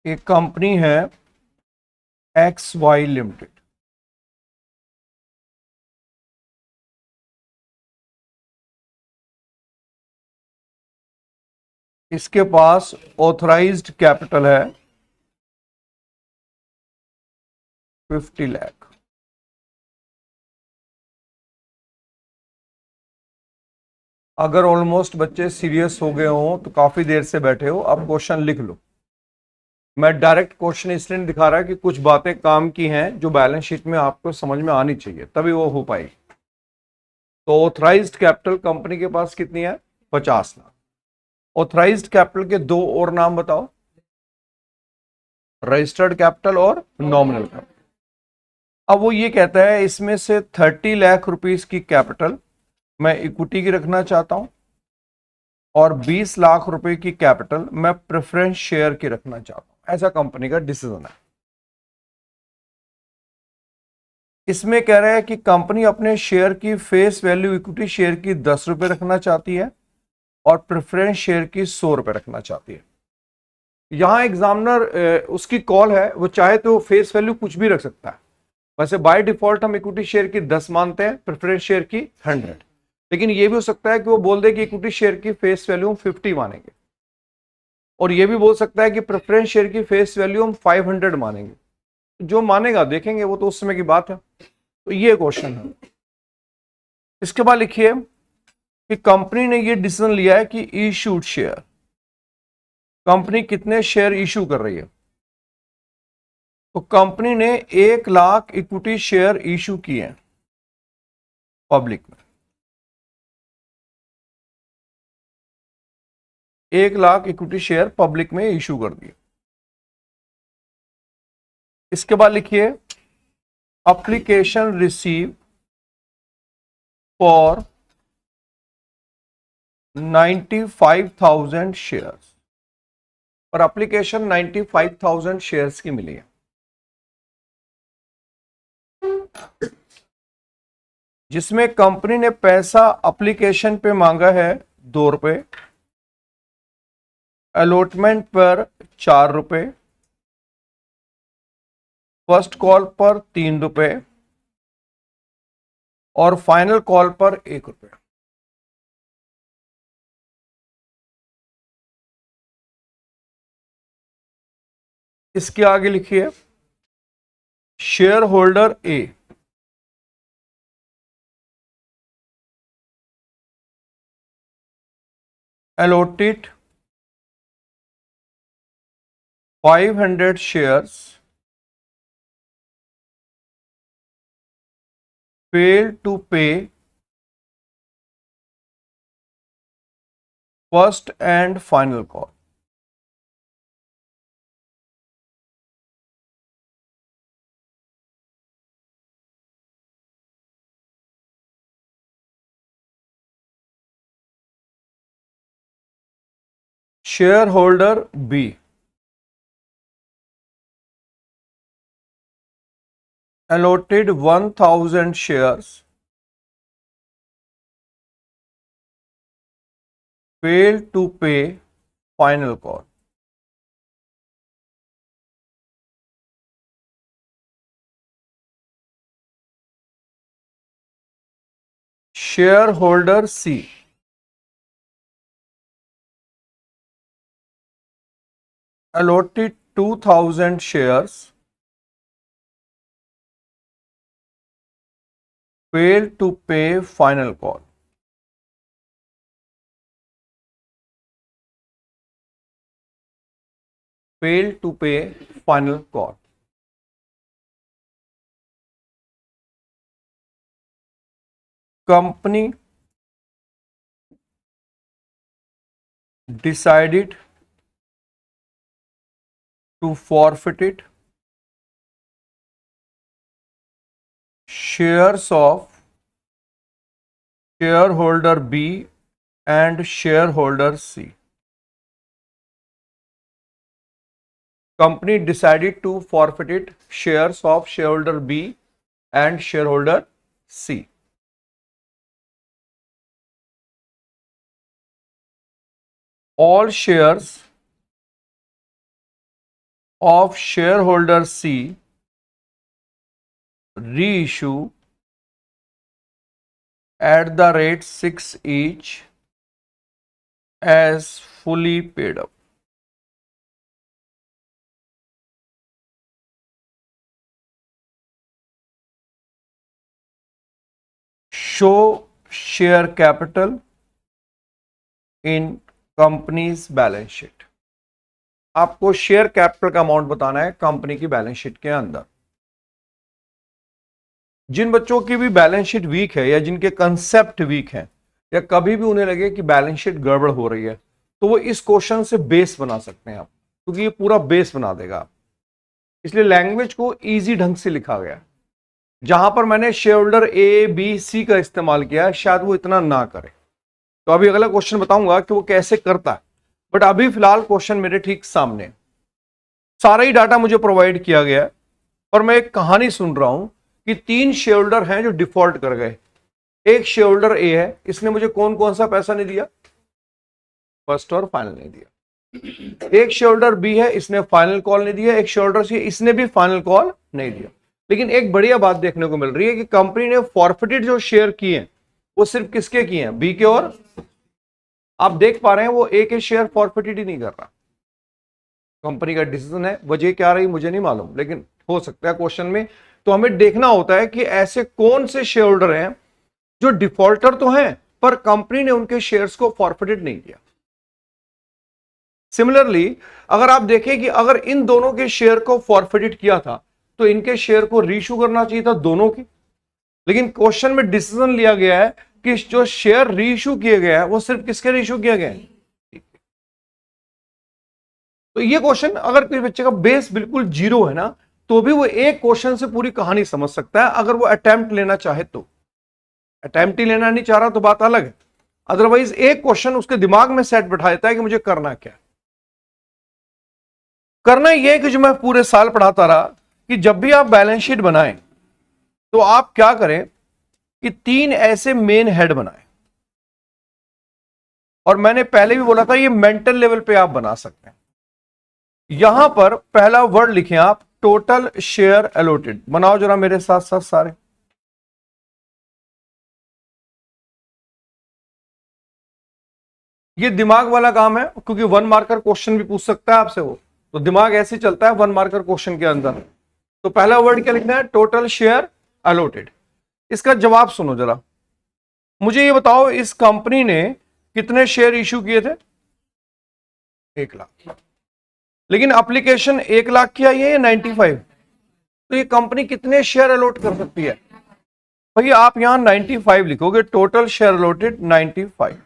एक कंपनी है XY limited. इसके पास ऑथराइज्ड कैपिटल है 50 लाख। अगर ऑलमोस्ट बच्चे सीरियस हो गए हो तो काफी देर से बैठे हो, अब क्वेश्चन लिख लो। मैं डायरेक्ट क्वेश्चन इसलिए नहीं दिखा रहा कि कुछ बातें काम की हैं जो बैलेंस शीट में आपको समझ में आनी चाहिए, तभी वो हो पाएगी। तो ऑथराइज्ड कैपिटल कंपनी के पास कितनी है? 50 लाख। ऑथराइज्ड कैपिटल के दो और नाम बताओ, रजिस्टर्ड कैपिटल और नॉमिनल कैपिटल। अब वो ये कहता है इसमें से 30 लाख रुपीस की कैपिटल मैं इक्विटी की रखना चाहता हूं और 20 लाख रुपए की कैपिटल मैं प्रेफरेंस शेयर की रखना चाहता हूं। ऐसा कंपनी का डिसीजन है। इसमें कह रहा है कि कंपनी अपने शेयर की फेस वैल्यू इक्विटी शेयर की 10 रुपए रखना चाहती है और प्रेफरेंस शेयर की 100 रुपए रखना चाहती है। यहां एग्जामिनर उसकी कॉल है, वो चाहे तो फेस वैल्यू कुछ भी रख सकता है। वैसे बाय डिफॉल्ट हम इक्विटी शेयर की 10 मानते हैं, प्रेफरेंस शेयर की 100। लेकिन यह भी हो सकता है कि वो बोल दे कि इक्विटी शेयर की फेस वैल्यू हम 50 मानेंगे, और यह भी बोल सकता है कि प्रेफरेंस शेयर की फेस वैल्यू हम 500 मानेंगे। जो मानेगा देखेंगे, वो तो उस समय की बात है। तो ये क्वेश्चन है। इसके बाद लिखिए कि कंपनी ने ये डिसीजन लिया है कि इशूड शेयर, कंपनी कितने शेयर इशू कर रही है। तो कंपनी ने 1 लाख इक्विटी शेयर इशू किए हैं पब्लिक में। 1 लाख इक्विटी शेयर पब्लिक में इशू कर दिए। इसके बाद लिखिए एप्लीकेशन रिसीव फॉर 95,000 शेयर्स, और एप्लीकेशन 95,000 शेयर्स की मिली है, जिसमें कंपनी ने पैसा एप्लीकेशन पे मांगा है 2 रुपए, अलॉटमेंट पर 4 रुपए, फर्स्ट कॉल पर 3 रुपए और फाइनल कॉल पर 1 रुपए। इसके आगे लिखिए share holder A allotted 500 shares, failed to pay first and final call। Share holder B allotted 1,000 shares, failed to pay final call। Share holder C allotted 2,000 shares, failed to pay final call। failed to pay final call। Company decided to forfeit it shares of shareholder B and shareholder C। Company decided to forfeit it shares of shareholder B and shareholder C। All shares of shareholder C reissue at the rate 6 each as fully paid up. Show share capital in company's balance sheet. आपको share capital का amount बताना है company की balance sheet के अंदर। जिन बच्चों की भी बैलेंस शीट वीक है या जिनके कंसेप्ट वीक हैं या कभी भी उन्हें लगे कि बैलेंस शीट गड़बड़ हो रही है, तो वो इस क्वेश्चन से बेस बना सकते हैं आप, क्योंकि ये पूरा बेस बना देगा आप। इसलिए लैंग्वेज को इजी ढंग से लिखा गया। जहां पर मैंने share holder A B C का इस्तेमाल किया है, शायद वो इतना ना करे। तो अभी अगला क्वेश्चन बताऊंगा कि वो कैसे करता है, बट अभी फिलहाल क्वेश्चन मेरे ठीक सामने। सारा ही डाटा मुझे प्रोवाइड किया गया है और मैं एक कहानी सुन रहा हूं कि 3 शेयर होल्डर हैं जो डिफॉल्ट कर गए। एक शेयर होल्डर ए है, इसने मुझे कौन कौन सा पैसा नहीं दिया, फर्स्ट और फाइनल नहीं दिया। एक शेयर होल्डर बी है, इसने फाइनल कॉल नहीं दिया। एक शेयर होल्डर सी, इसने भी फाइनल कॉल नहीं दिया। लेकिन एक बढ़िया बात देखने को मिल रही है कि कंपनी ने फॉरफिटेड जो शेयर किए हैं वो सिर्फ किसके किए हैं, बी के। और आप देख पा रहे हैं वो ए के शेयर फॉरफिटेड ही नहीं कर रहा। कंपनी का डिसीजन है, वजह क्या रही मुझे नहीं मालूम, लेकिन हो सकता है क्वेश्चन में तो हमें देखना होता है कि ऐसे कौन से शेयर होल्डर हैं जो डिफॉल्टर तो हैं पर कंपनी ने उनके शेयर्स को फॉरफिटेड नहीं किया। सिमिलरली अगर आप देखें कि अगर इन दोनों के शेयर को फॉरफिटेड किया था तो इनके शेयर को रीइश्यू करना चाहिए था दोनों की। लेकिन क्वेश्चन में डिसीजन लिया गया है कि जो शेयर रीइश्यू किए गए हैं वो सिर्फ किसके रीइश्यू किए गए हैं। तो ये क्वेश्चन अगर किसी बच्चे का बेस बिल्कुल जीरो है ना, तो भी वो एक क्वेश्चन से पूरी कहानी समझ सकता है अगर वो अटेम्प्ट लेना चाहे तो। अटेम्प्ट ही लेना नहीं चाह रहा तो बात अलग है, अदरवाइज एक क्वेश्चन उसके दिमाग में सेट बैठा देता है कि मुझे करना क्या है। करना यह है कि जो मैं पूरे साल पढ़ाता रहा कि जब भी आप बैलेंस शीट बनाएं तो आप क्या करें कि 3 ऐसे मेन हेड बनाएं। और मैंने पहले भी बोला था ये मेंटल लेवल पे आप बना सकते हैं। यहां पर पहला वर्ड लिखें आप, टोटल शेयर अलॉटेड। बनाओ जरा मेरे साथ साथ सारे। ये दिमाग वाला काम है क्योंकि 1 मार्कर क्वेश्चन भी पूछ सकता है आपसे वो, तो दिमाग ऐसे चलता है 1 मार्कर क्वेश्चन के अंदर। तो पहला वर्ड क्या लिखना है, टोटल शेयर अलॉटेड। इसका जवाब सुनो जरा, मुझे ये बताओ इस कंपनी ने कितने शेयर इश्यू किए थे, 1 लाख। लेकिन एप्लीकेशन 1 लाख की आई है या 95, तो ये कंपनी कितने शेयर अलॉट कर सकती है। भैया आप यहां 95 लिखोगे, टोटल शेयर अलॉटेड 95,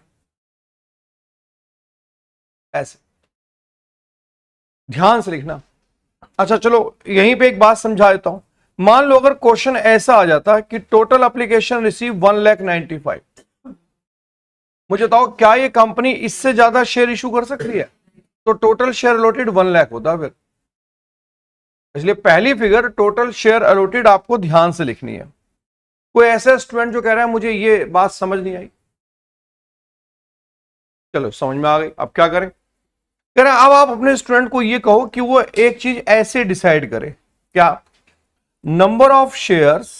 ऐसे ध्यान से लिखना। अच्छा चलो यहीं पे एक बात समझा देता हूं। मान लो अगर क्वेश्चन ऐसा आ जाता कि टोटल एप्लीकेशन रिसीव 1,95,000, मुझे बताओ क्या ये कंपनी इससे ज्यादा शेयर इशू कर सकती है, तो टोटल शेयर अलॉटेड 1 लाख होता फिर। इसलिए पहली फिगर टोटल शेयर अलॉटेड आपको ध्यान से लिखनी है। कोई ऐसा स्टूडेंट जो कह रहा है मुझे ये बात समझ नहीं आई, चलो समझ में आ गई, अब क्या करें। कह रहे अब आप अपने स्टूडेंट को ये कहो कि वो एक चीज ऐसे डिसाइड करे, क्या, number of shares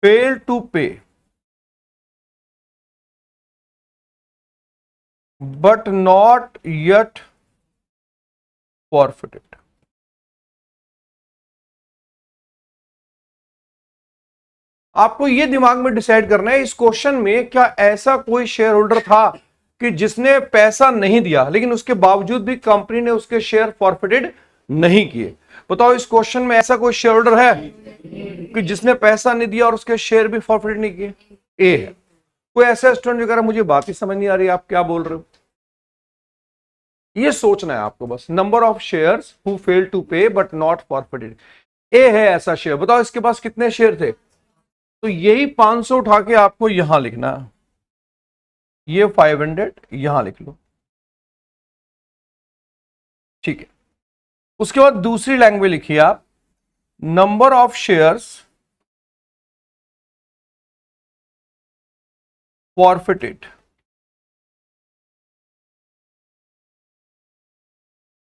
fail to pay but not yet forfeited। आपको यह दिमाग में डिसाइड करना है इस क्वेश्चन में क्या ऐसा कोई शेयर होल्डर था कि जिसने पैसा नहीं दिया लेकिन उसके बावजूद भी कंपनी ने उसके शेयर फॉरफिटेड नहीं किए। बताओ इस क्वेश्चन में ऐसा कोई शेयर होल्डर है कि जिसने पैसा नहीं दिया और उसके शेयर भी फॉरफिटेड नहीं किए, ए है। कोई ऐसा स्टूडेंट जो कह रहा मुझे बात ही समझ नहीं आ रही आप क्या बोल रहे हो, ये सोचना है आपको बस। Number of shares who fail to pay but not forfeited, ए है ऐसा शेयर। बताओ इसके पास कितने शेयर थे, तो यही 500 उठा के आपको यहां लिखना है, ये 500 यहां लिख लो, ठीक है। उसके बाद दूसरी लैंग्वेज लिखिए आप, number of shares forfeited.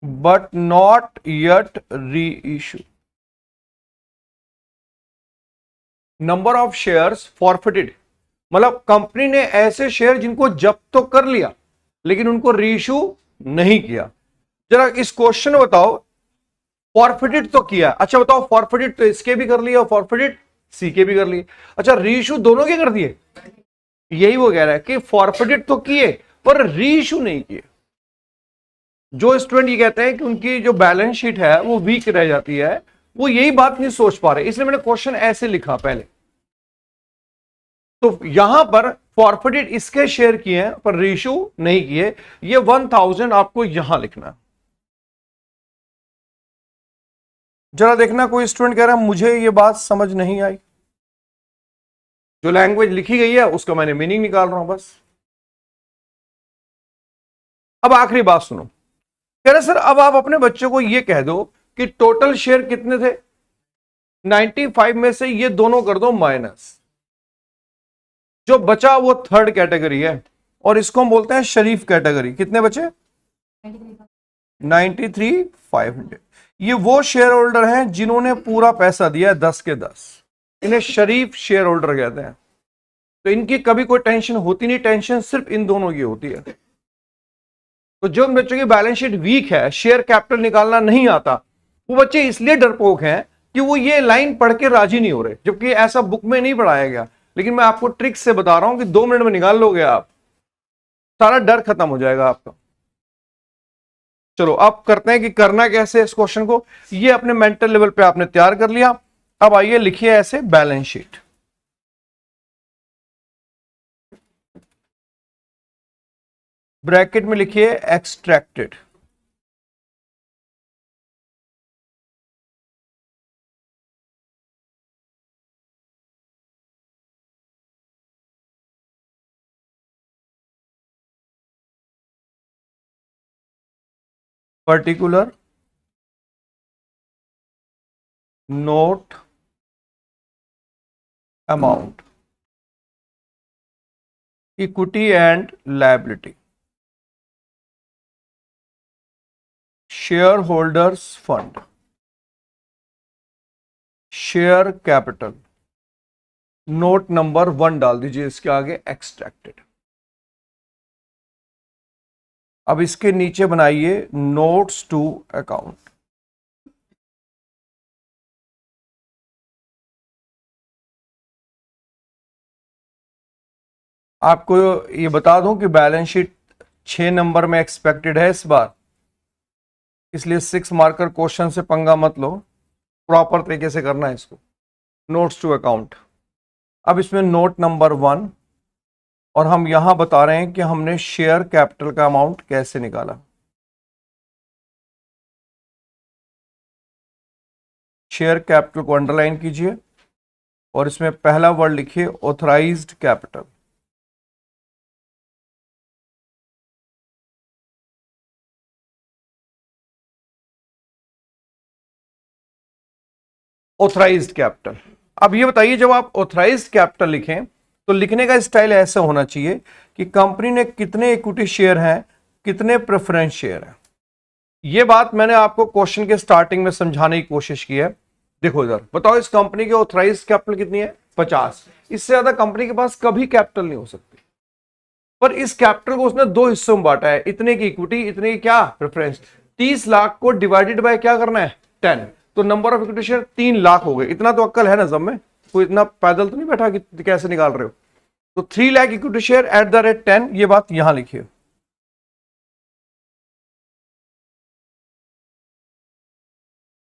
but not yet reissue. Number of shares forfeited, मतलब कंपनी ने ऐसे शेयर जिनको जब्त तो कर लिया लेकिन उनको रीइश्यू नहीं किया। जरा इस क्वेश्चन में बताओ, फॉरफिटेड तो किया, अच्छा बताओ फॉरफिटेड तो इसके भी कर लिया और फॉरफिटेड सी के भी कर लिए, अच्छा रीइश्यू दोनों के कर दिए। यही वो कह रहा है कि फॉरफिटेड तो किए पर रीइश्यू नहीं किए। जो स्टूडेंट ये कहते हैं कि उनकी जो बैलेंस शीट है वो वीक रह जाती है, वो यही बात नहीं सोच पा रहे, इसलिए मैंने क्वेश्चन ऐसे लिखा पहले। तो यहां पर फॉरफिटेड इसके शेयर किए हैं पर रीइश्यू नहीं किए, ये 1000 आपको यहां लिखना है। जरा देखना, कोई स्टूडेंट कह रहा है मुझे ये बात समझ नहीं आई, जो लैंग्वेज लिखी गई है उसका मैंने मीनिंग निकाल रहा हूं बस। अब आखिरी बात सुनो, कह रहे सर अब आप अपने बच्चों को ये कह दो कि टोटल शेयर कितने थे, 95 में से ये दोनों कर दो माइनस, जो बचा वो थर्ड कैटेगरी है और इसको हम बोलते हैं शरीफ कैटेगरी। कितने बचे? 93,500। ये वो शेयर होल्डर हैं जिन्होंने पूरा पैसा दिया है 10 के 10, इन्हें शरीफ शेयर होल्डर कहते हैं। तो इनकी कभी कोई टेंशन होती नहीं, टेंशन सिर्फ इन दोनों की होती है। तो जो बच्चों की बैलेंस शीट वीक है, शेयर कैपिटल निकालना नहीं आता, वो बच्चे इसलिए डरपोक हैं कि वो ये लाइन पढ़ के राजी नहीं हो रहे, जबकि ऐसा बुक में नहीं पढ़ाया गया। लेकिन मैं आपको ट्रिक से बता रहा हूं कि 2 मिनट में निकाल लोगे आप, सारा डर खत्म हो जाएगा आपका। चलो अब करते हैं कि करना कैसे इस क्वेश्चन को। ये अपने मेंटल लेवल पे आपने तैयार कर लिया, अब आइए लिखिए ऐसे बैलेंस शीट। ब्रैकेट में लिखिए extracted, particular note amount, equity and liability, share holders fund, share capital, note number 1 डाल दीजिए इसके आगे एक्सट्रैक्टेड। अब इसके नीचे बनाइए नोट्स टू अकाउंट। आपको ये बता दूं कि बैलेंस शीट 6 नंबर में एक्सपेक्टेड है इस बार, इसलिए 6 मार्कर क्वेश्चन से पंगा मत लो, प्रॉपर तरीके से करना है इसको। नोट्स टू अकाउंट, अब इसमें नोट नंबर 1, और हम यहां बता रहे हैं कि हमने शेयर कैपिटल का अमाउंट कैसे निकाला। शेयर कैपिटल को अंडरलाइन कीजिए और इसमें पहला वर्ड लिखिए ऑथराइज्ड कैपिटल। Authorised capital. अब ये बताइए, जब आप ऑथराइज्ड कैपिटल लिखें तो लिखने का स्टाइल ऐसा होना चाहिए कि कंपनी ने कितने इक्विटी शेयर हैं, कितने प्रेफरेंस शेयर हैं। ये बात मैंने आपको क्वेश्चन के स्टार्टिंग में समझाने की कोशिश की है। देखो इधर बताओ, इस कंपनी की ऑथराइज्ड कैपिटल कितनी है? 50। इससे ज्यादा कंपनी के पास कभी कैपिटल नहीं हो सकती, पर इस कैपिटल को उसने 2 हिस्सों में बांटा है, इतने की इक्विटी, इतने की क्या? प्रेफरेंस। 30 लाख को डिवाइडेड बाय क्या करना है? 10, तो number of equity share 3 lakh हो गए। इतना तो अक्ल है ना सब में, कोई इतना पैदल तो नहीं बैठा कि कैसे निकाल रहे हो। तो 3 lakh equity share at the rate 10, ये बात यहां लिखिए।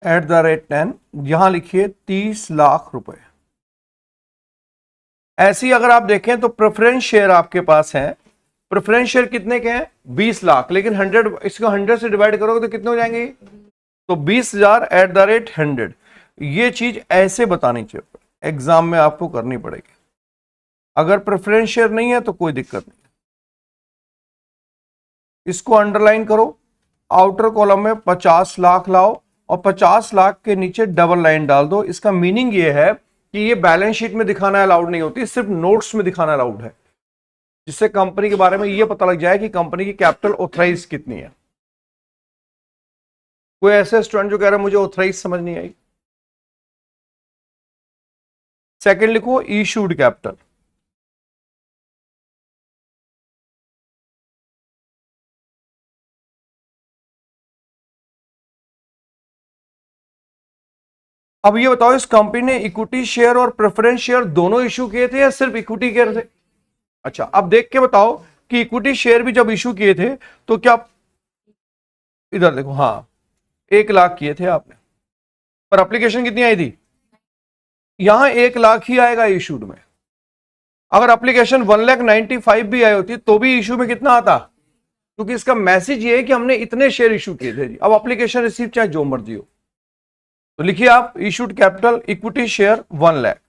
एट द रेट 10 यहां लिखिए 30 लाख रुपए। ऐसी अगर आप देखें तो प्रेफरेंस शेयर आपके पास हैं, प्रेफरेंस शेयर कितने के हैं? 20 लाख, लेकिन 100, इसको 100 से डिवाइड करोगे तो कितने हो जाएंगे? तो 20,000 एट द रेट 100। ये चीज ऐसे बतानी चाहिए, एग्जाम में आपको करनी पड़ेगी। अगर प्रेफरेंस शेयर नहीं है तो कोई दिक्कत नहीं, इसको अंडरलाइन करो, आउटर कॉलम में 50 लाख लाओ और 50 लाख के नीचे डबल लाइन डाल दो। इसका मीनिंग ये है कि ये बैलेंस शीट में दिखाना अलाउड नहीं होती, सिर्फ नोट्स में दिखाना अलाउड है, जिससे कंपनी के बारे में ये पता लग जाए कि कंपनी की कैपिटल ऑथराइज कितनी है। कोई ऐसे स्टूडेंट जो कह रहा है मुझे ऑथराइज समझ नहीं आई? सेकंड लिखो इशूड कैपिटल। अब ये बताओ इस कंपनी ने इक्विटी शेयर और प्रेफरेंस शेयर दोनों इशू किए थे या सिर्फ इक्विटी किए थे? अच्छा, अब देख के बताओ कि इक्विटी शेयर भी जब इशू किए थे तो क्या, इधर देखो, हाँ 1 लाख किए थे आपने, पर एप्लीकेशन कितनी आई थी? यहां 1 लाख ही आएगा इशूड में। अगर एप्लीकेशन 1,95,000 भी आई होती तो भी इशू में कितना आता? क्योंकि इसका मैसेज ये है कि हमने इतने शेयर इशू किए थे जी। अब एप्लीकेशन रिसीव चाहे जो मर्जी हो, तो लिखिए आप issued capital equity share 1 lakh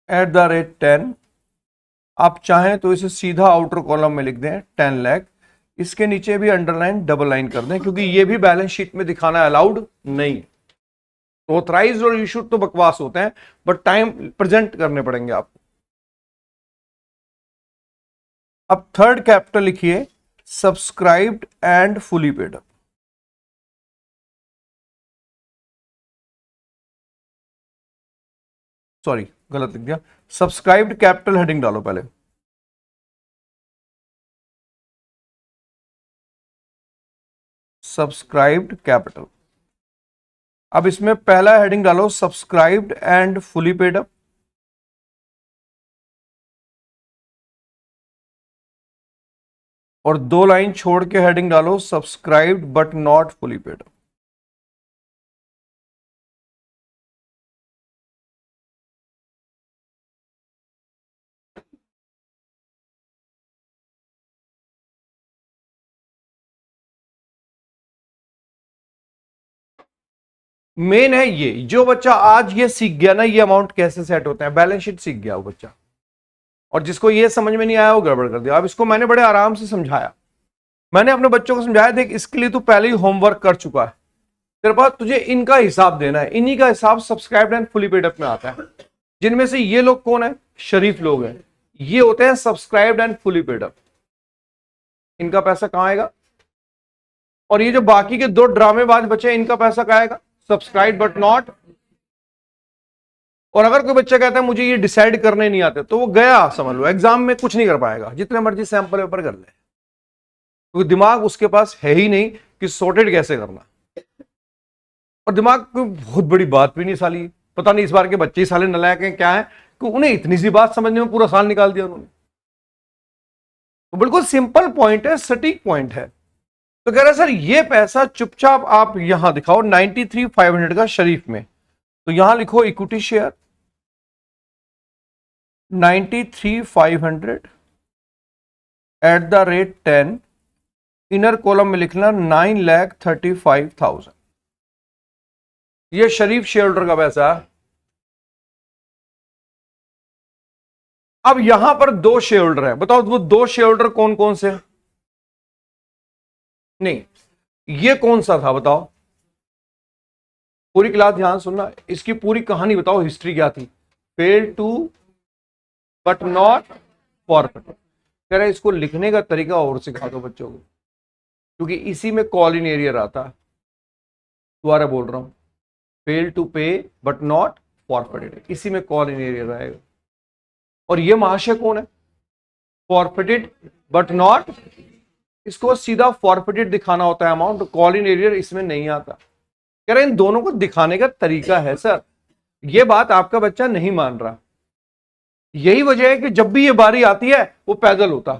@10। आप चाहें तो इसे सीधा आउटर कॉलम में लिख दें 10 लाख, इसके नीचे भी अंडरलाइन डबल लाइन कर दें, क्योंकि ये भी बैलेंस शीट में दिखाना अलाउड नहीं। तो ऑथराइज और इशूड तो बकवास होते हैं, बट टाइम प्रेजेंट करने पड़ेंगे आपको। अब थर्ड कैपिटल लिखिए subscribed and fully paid up. Sorry गलत लिख दिया, सब्सक्राइब्ड कैपिटल हेडिंग डालो पहले। Subscribed capital. अब इसमें पहला हेडिंग डालो subscribed and fully paid up, और 2 लाइन छोड़ के हेडिंग डालो subscribed but not fully paid up. Main है ये, जो बच्चा आज ये सीख गया ना ये अमाउंट कैसे सेट होता है, बैलेंस शीट सीख गया वो बच्चा, और जिसको ये समझ में नहीं आया वो गड़बड़ कर दिया। अब इसको मैंने बड़े आराम से समझाया, मैंने अपने बच्चों को समझाया, देख इसके लिए तू पहले ही होमवर्क कर चुका है, तेरे पास तुझे इनका हिसाब देना है, इन्हीं का हिसाब subscribed and fully paid up में आता है। जिनमें से ये लोग कौन है? शरीफ लोग हैं, ये होते हैं subscribed and fully paid up. इनका पैसा कहां आएगा? और ये जो बाकी के 2 ड्रामेबाज बचे इनका पैसा कहां आएगा? Subscribe but not. और अगर कोई बच्चा कहता है मुझे ये डिसाइड करने नहीं आते, तो वो गया, समझ लो एग्जाम में कुछ नहीं कर पाएगा, जितने मर्जी सैंपल पेपर कर ले, क्योंकि दिमाग उसके पास है ही नहीं कि सॉर्टेड कैसे करना। और दिमाग कोई बहुत बड़ी बात भी नहीं साली, पता नहीं इस बार के बच्चे साले नलायक हैं क्या है कि उन्हें इतनी सी बात समझने में पूरा साल निकाल दिया उन्होंने। तो बिल्कुल सिंपल पॉइंट है, सटीक पॉइंट है। तो कह रहे सर ये पैसा चुपचाप आप यहां दिखाओ 93,500 का शरीफ में, तो यहां लिखो इक्विटी शेयर 93,500 @10, इनर कॉलम में लिखना 9,35,000। ये शरीफ शेयर होल्डर का पैसा है। अब यहां पर 2 शेयर होल्डर है, बताओ वो 2 शेयर होल्डर कौन कौन से? नहीं, ये कौन सा था बताओ? पूरी क्लास ध्यान सुनना, इसकी पूरी कहानी बताओ, हिस्ट्री क्या थी? Fail to but not forfeit. कह रहे इसको लिखने का तरीका और सिखा दो बच्चों को, क्योंकि इसी में कॉल इन एरियर आता है। दोबारा बोल रहा हूं, fail to pay but not forfeited, इसी में कॉल इन एरियर आएगा। और ये महाशय कौन है? फॉरफिटेड बट नॉट, इसको सीधा फॉरफिटेड दिखाना होता है अमाउंट, कॉल इन एरियर इसमें नहीं आता। कह रहे इन दोनों को दिखाने का तरीका है सर, ये बात आपका बच्चा नहीं मान रहा। यही वजह है कि जब भी ये बारी आती है वो पैदल होता।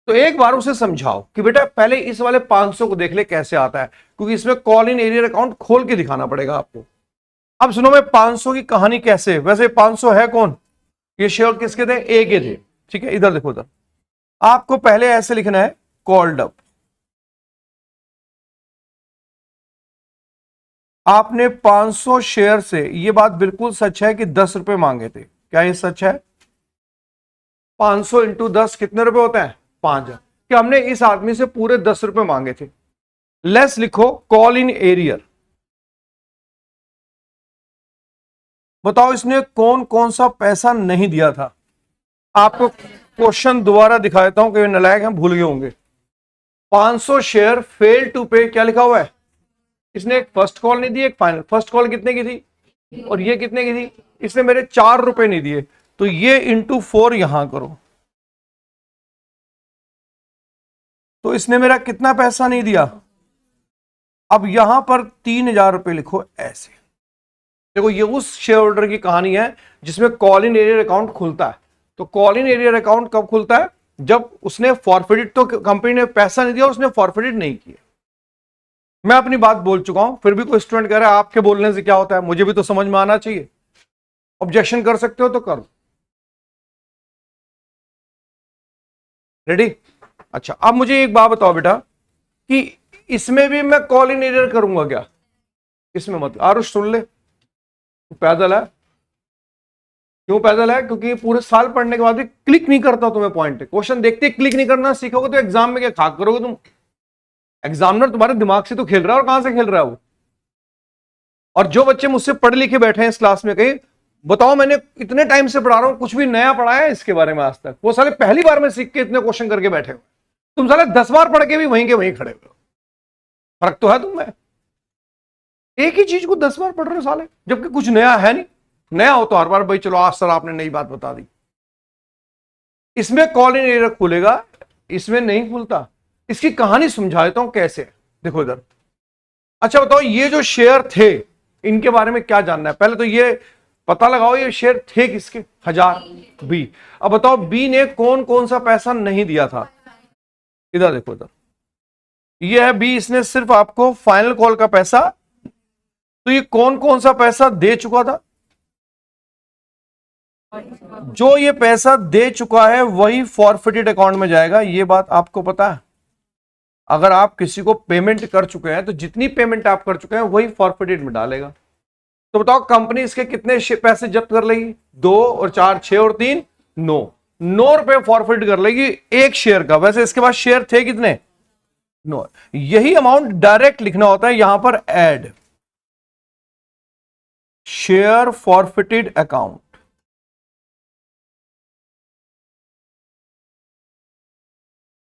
तो एक बार उसे समझाओ कि बेटा पहले इस वाले 500 को देख ले कैसे आता है, क्योंकि इसमें कॉल इन एरियर अकाउंट खोल के दिखाना पड़ेगा आपको। अब सुनो मैं 500 की कहानी कैसे, वैसे 500 है कौन? ये शेयर किसके थे? ए के थे, ठीक है। इधर देखो, इधर आपको पहले ऐसे लिखना है कॉल्ड अप। आपने 500 शेयर से, ये बात बिल्कुल सच है कि 10 रुपए मांगे थे, क्या ये सच है? 500 इंटू 10 कितने रुपए होते हैं? 5,000। कि हमने इस आदमी से पूरे 10 रुपए मांगे थे। लेस लिखो कॉल इन एरियर। बताओ इसने कौन कौन सा पैसा नहीं दिया था आपको? क्वेश्चन दोबारा दिखा देता हूं कि नालायक हैं, भूल गए होंगे। 500 शेयर फेल टू पे, क्या लिखा हुआ है? इसने एक फर्स्ट कॉल नहीं दी, एक फाइनल। फर्स्ट कॉल कितने की थी और ये कितने की थी? इसने मेरे 4 रुपए नहीं दिए, तो ये इंटू 4 यहां करो, तो इसने मेरा कितना पैसा नहीं दिया? अब यहां पर 3,000 रुपए लिखो ऐसे। देखो ये उस शेयर होल्डर की कहानी है जिसमें कॉल इन एरियर अकाउंट खुलता है। तो कॉल इन एरियर अकाउंट कब खुलता है? जब उसने फॉरफिटेड, तो कंपनी ने पैसा नहीं दिया, उसने फॉरफिटेड नहीं किया। मैं अपनी बात बोल चुका हूं, फिर भी कोई स्टूडेंट कह रहा है आपके बोलने से क्या होता है, मुझे भी तो समझ में आना चाहिए। ऑब्जेक्शन कर सकते हो तो करो। रेडी? अच्छा, अब मुझे एक बात बताओ बेटा कि इसमें भी मैं कॉल इन एरियर करूंगा क्या? इसमें मत। आरुष सुन ले, पैदल है। क्यों पैदल है? क्योंकि पूरे साल पढ़ने के बाद भी क्लिक नहीं करता तुम्हें पॉइंट। क्वेश्चन देखते क्लिक नहीं करना सीखोगे तो एग्जाम में क्या खाक करोगे तुम? एग्जामिनर तुम्हारे दिमाग से तो खेल रहा है, और कहां से खेल रहा है वो? और जो बच्चे मुझसे पढ़ लिखे बैठे हैं इस क्लास में, कहीं बताओ मैंने इतने टाइम से पढ़ा रहा हूं, कुछ भी नया पढ़ाया है इसके बारे में आज तक? वो साले पहली बार में सीख के इतने क्वेश्चन करके बैठे हो। तुम साले 10 बार पढ़ के भी वहीं के वहीं खड़े हुए हो। फर्क तो है तुम में। एक ही चीज को 10 बार पढ़ रहे हो साले, जबकि कुछ नया है नहीं। नया हो तो हर बार भाई चलो आज सर आपने नई बात बता दी। इसमें कॉल इन एरियर खुलेगा, इसमें नहीं खुलता। इसकी कहानी समझा देता हूं कैसे। देखो इधर। अच्छा बताओ, ये जो शेयर थे इनके बारे में क्या जानना है? पहले तो ये पता लगाओ ये शेयर थे किसके। 1000 बी। अब बताओ बी ने कौन कौन सा पैसा नहीं दिया था? इधर देखो, इधर ये है बी, इसने सिर्फ आपको फाइनल कॉल का पैसा। तो ये कौन कौन सा पैसा दे चुका था? जो ये पैसा दे चुका है वही फॉरफिटेड अकाउंट में जाएगा, ये बात आपको पता है। अगर आप किसी को पेमेंट कर चुके हैं तो जितनी पेमेंट आप कर चुके हैं वही फॉरफिटेड में डालेगा। तो बताओ कंपनी इसके कितने पैसे जब्त कर लेगी? 2 और 4 6 और 3 9। 9 रुपए फॉरफिट कर लेगी एक शेयर का। वैसे इसके पास शेयर थे कितने? 9। यही अमाउंट डायरेक्ट लिखना होता है यहां पर, add share forfeited account.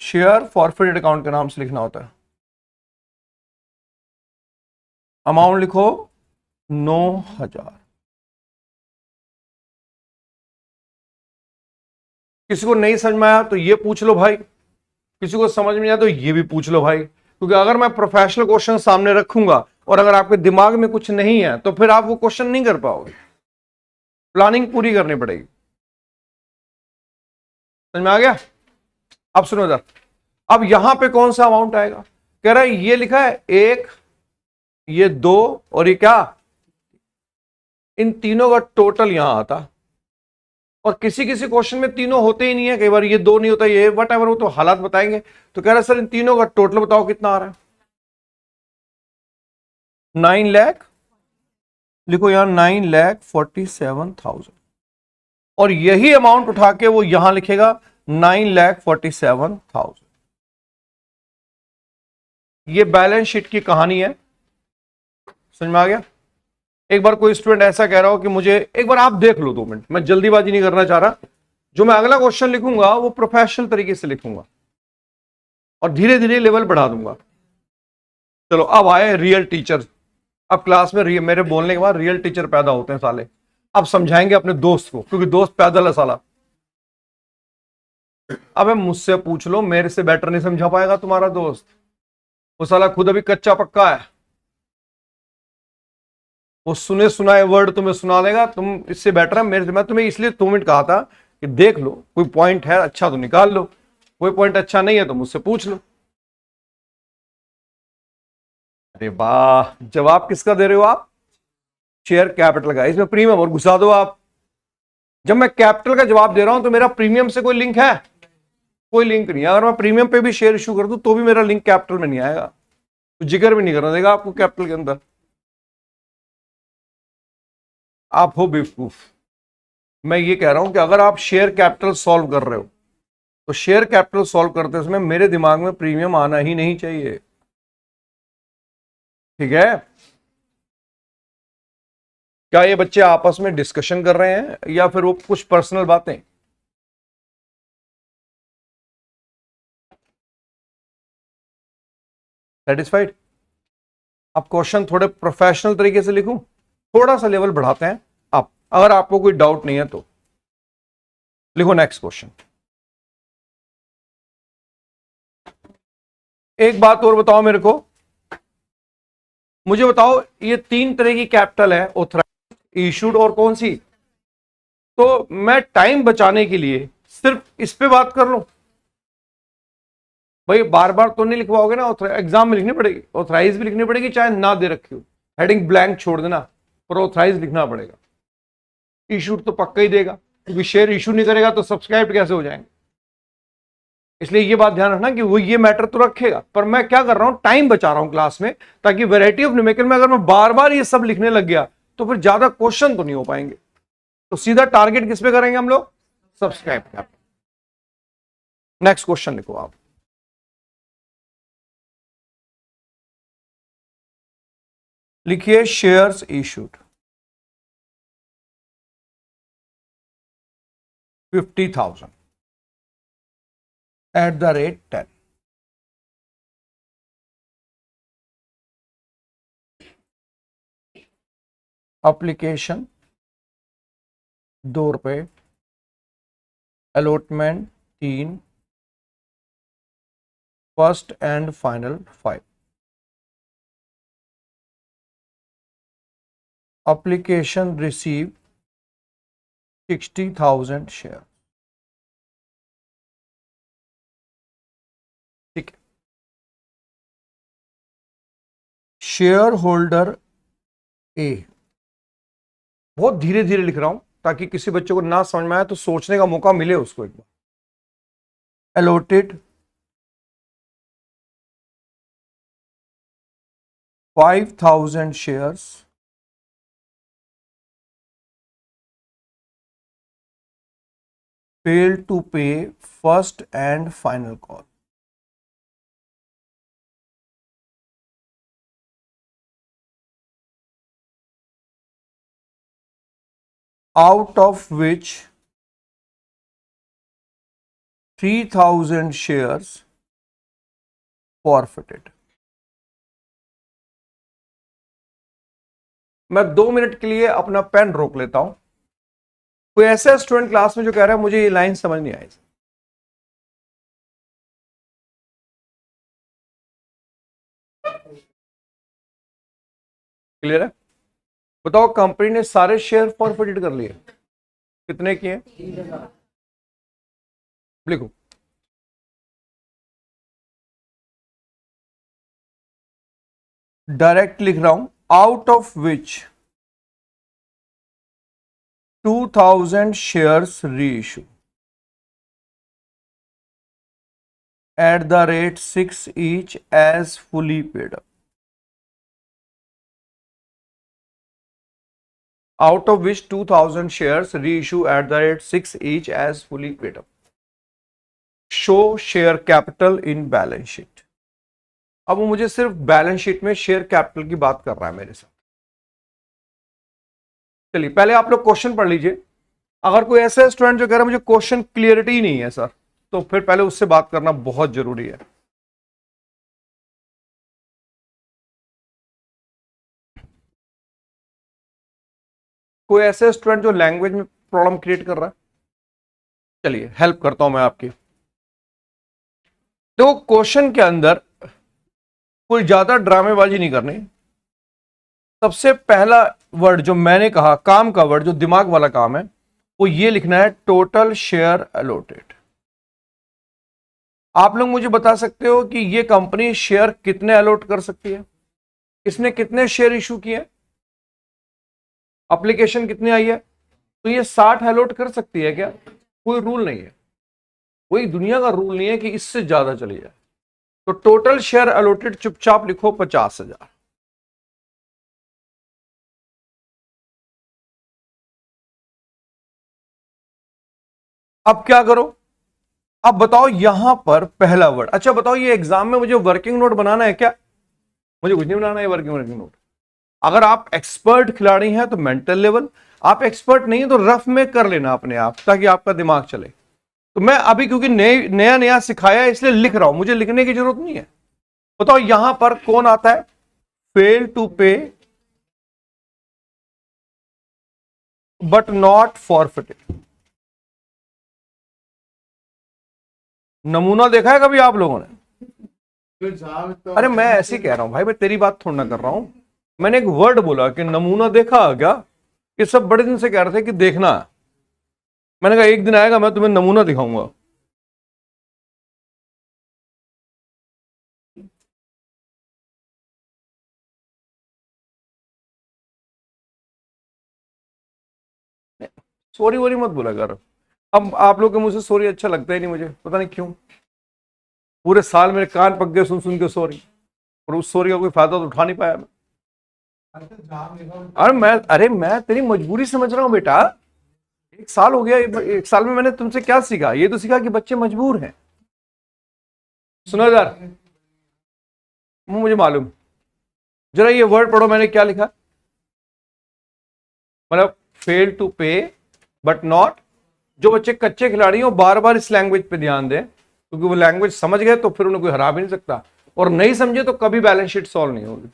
Share forfeited account के नाम से लिखना होता है। अमाउंट लिखो 9,000। किसी को नहीं समझ में आया तो ये पूछ लो भाई, किसी को समझ में आया तो ये भी पूछ लो भाई। क्योंकि अगर मैं प्रोफेशनल क्वेश्चन सामने रखूंगा और अगर आपके दिमाग में कुछ नहीं है तो फिर आप वो क्वेश्चन नहीं कर पाओगे। प्लानिंग पूरी करनी पड़ेगी। समझ में आ गया? अब सुनो इधर। अब यहां पे कौन सा अमाउंट आएगा? कह रहा है ये लिखा है 1, ये 2 और ये क्या? इन तीनों का टोटल यहां आता। और किसी किसी क्वेश्चन में तीनों होते ही नहीं है, कई बार ये 2 नहीं होता, ये वट एवर, वो तो हालात बताएंगे। तो कह रहा है सर इन तीनों का टोटल बताओ कितना आ रहा है? 9 लाख लिखो यहां, 9,47,000। और यही अमाउंट उठा के वो यहां लिखेगा 9,47,000। ये बैलेंस शीट की कहानी है। समझ में आ गया? एक बार कोई स्टूडेंट ऐसा कह रहा हो कि मुझे एक बार आप देख लो 2 मिनट, मैं जल्दीबाजी नहीं करना चाह रहा। जो मैं अगला क्वेश्चन लिखूंगा वो प्रोफेशनल तरीके से लिखूंगा और धीरे धीरे लेवल बढ़ा दूंगा। चलो अब आए रियल टीचर। अब क्लास में मेरे बोलने के बाद रियल टीचर पैदा होते हैं साले। अब समझाएंगे अपने दोस्त को, क्योंकि दोस्त पैदल है साला। अब मुझसे पूछ लो, मेरे से बेटर नहीं समझा पाएगा तुम्हारा दोस्त। वो साला खुद अभी कच्चा पक्का है, वो सुने सुनाए वर्ड तुम्हें सुना देगा। तुम इससे बेटर है मेरे से। मैं तुम्हें इसलिए 2 मिनट कहा था कि देख लो, कोई पॉइंट है अच्छा तो निकाल लो, कोई पॉइंट अच्छा नहीं है तो मुझसे पूछ लो। अरे वाह, जवाब किसका दे रहे हो आप? शेयर कैपिटल का। इसमें प्रीमियम और घुसा दो आप। जब मैं कैपिटल का जवाब दे रहा हूं तो मेरा प्रीमियम से कोई लिंक है? कोई लिंक नहीं है। अगर मैं प्रीमियम पे भी शेयर इशू कर दूं तो भी मेरा लिंक कैपिटल में नहीं आएगा, तो जिक्र भी नहीं करना देगा आपको कैपिटल के अंदर। आप हो बेवकूफ। मैं ये कह रहा हूं कि अगर आप शेयर कैपिटल सॉल्व कर रहे हो तो शेयर कैपिटल सॉल्व करते समय मेरे दिमाग में प्रीमियम आना ही नहीं चाहिए। ठीक है? क्या ये बच्चे आपस में डिस्कशन कर रहे हैं या फिर वो कुछ पर्सनल बातें? सेटिस्फाइड? अब क्वेश्चन थोड़े प्रोफेशनल तरीके से लिखूं, थोड़ा सा लेवल बढ़ाते हैं। अब अगर आपको कोई डाउट नहीं है तो लिखो नेक्स्ट क्वेश्चन। एक बात और बताओ मेरे को, मुझे बताओ ये 3 तरह की कैपिटल है, ऑथराइज्ड, इशूड और कौन सी? तो मैं टाइम बचाने के लिए सिर्फ इस पे बात कर लूं? भाई बार बार तो नहीं लिखवाओगे ना, एग्जाम में लिखनी पड़ेगी, ऑथराइज भी लिखनी पड़ेगी चाहे ना दे रखी हो, हेडिंग ब्लैंक छोड़ देना, पर ऑथराइज लिखना पड़ेगा। इशूड तो पक्का ही देगा, क्योंकि शेयर इशू नहीं करेगा तो सब्सक्राइब कैसे हो जाएंगे। इसलिए ये बात ध्यान रखना कि वो ये मैटर तो रखेगा, पर मैं क्या कर रहा हूं, टाइम बचा रहा हूं क्लास में, ताकि वैरायटी ऑफ न्यूमेरिकल में अगर मैं बार बार ये सब लिखने लग गया तो फिर ज्यादा क्वेश्चन तो नहीं हो पाएंगे। तो सीधा टारगेट किस पे करेंगे हम लोग? सब्सक्राइब पे। नेक्स्ट क्वेश्चन लिखो आप। लिखिए shares issued 50,000 at the rate 10। Application 2 रुपए, allotment 3, first and final 5। Application receive 60,000 share. ठीक है। शेयर होल्डर ए, बहुत धीरे धीरे लिख रहा हूं ताकि किसी बच्चे को ना समझ में आए तो सोचने का मौका मिले उसको एक बार। Allotted 5,000 shares failed to pay first and final call। out of which 3,000 shares forfeited। मैं 2 मिनट के लिए अपना पेन रोक लेता हूं। कोई ऐसा स्टूडेंट क्लास में जो कह रहा है मुझे ये लाइन समझ नहीं आई, क्लियर है? बताओ, कंपनी ने सारे शेयर फॉरफिटेड कर लिए, कितने किए? लिखो। डायरेक्ट लिख रहा हूं, out of which 2,000 shares reissue at the rate 6 each as fully paid up। Out of which 2,000 shares reissue at the rate 6 each as fully paid up। Show share capital in balance sheet। अब वो मुझे सिर्फ balance sheet में share capital की बात कर रहा है मेरे साथ। चलिए पहले आप लोग क्वेश्चन पढ़ लीजिए। अगर कोई ऐसा स्टूडेंट जो कह रहा है मुझे क्वेश्चन क्लियरिटी नहीं है सर, तो फिर पहले उससे बात करना बहुत जरूरी है। कोई ऐसे स्टूडेंट जो लैंग्वेज में प्रॉब्लम क्रिएट कर रहा है, चलिए हेल्प करता हूं मैं आपकी। तो क्वेश्चन के अंदर कोई ज्यादा ड्रामेबाजी नहीं करनी। सबसे पहला वर्ड जो मैंने कहा, काम का वर्ड, जो दिमाग वाला काम है, वो ये लिखना है, टोटल शेयर अलॉटेड। आप लोग मुझे बता सकते हो कि ये कंपनी शेयर कितने अलॉट कर सकती है? इसने कितने शेयर इशू किए? एप्लीकेशन कितनी आई है? तो ये 60 अलॉट कर सकती है क्या? कोई रूल नहीं है, कोई दुनिया का रूल नहीं है कि इससे ज्यादा चली जाए। तो टोटल शेयर अलॉटेड चुपचाप लिखो 50,000। अब क्या करो? अब बताओ यहां पर पहला वर्ड, अच्छा बताओ ये एग्जाम में मुझे वर्किंग नोट बनाना है क्या? मुझे कुछ नहीं बनाना है वर्किंग नोट। अगर आप एक्सपर्ट खिलाड़ी हैं तो मेंटल लेवल, आप एक्सपर्ट नहीं है तो रफ में कर लेना अपने आप, ताकि आपका दिमाग चले। तो मैं अभी क्योंकि नया नया सिखाया इसलिए लिख रहा हूं, मुझे लिखने की जरूरत नहीं है। बताओ यहां पर कौन आता है? Fail to pay but not forfeited. नमूना देखा है कभी आप लोगों ने? अरे मैं ऐसे ही कह रहा हूं भाई, मैं तेरी बात थोड़ा ना कर रहा हूं। मैंने एक वर्ड बोला कि नमूना देखा क्या? ये सब बड़े दिन से कह रहे थे कि देखना है। मैंने कहा एक दिन आएगा मैं तुम्हें नमूना दिखाऊंगा। सॉरी वोरी मत बोला कर। अब आप लोग के मुझसे सॉरी अच्छा लगता ही नहीं मुझे, पता नहीं क्यों। पूरे साल मेरे कान पक गए सुन सुन के सॉरी, और उस सॉरी का कोई फायदा तो उठा नहीं पाया मैं। अरे मैं तेरी मजबूरी समझ रहा हूं बेटा। एक साल हो गया, एक साल में मैंने तुमसे क्या सीखा? ये तो सीखा कि बच्चे मजबूर हैं। सुनो यार, मुझे मालूम। जरा ये वर्ड पढ़ो, मैंने क्या लिखा। मतलब fail to pay but not. जो बच्चे कच्चे खिलाड़ी हो बार बार इस लैंग्वेज पे ध्यान दें, क्योंकि वो लैंग्वेज समझ गए तो फिर उन्हें कोई हरा भी नहीं सकता, और नहीं समझे तो कभी बैलेंस शीट सॉल्व नहीं होगी।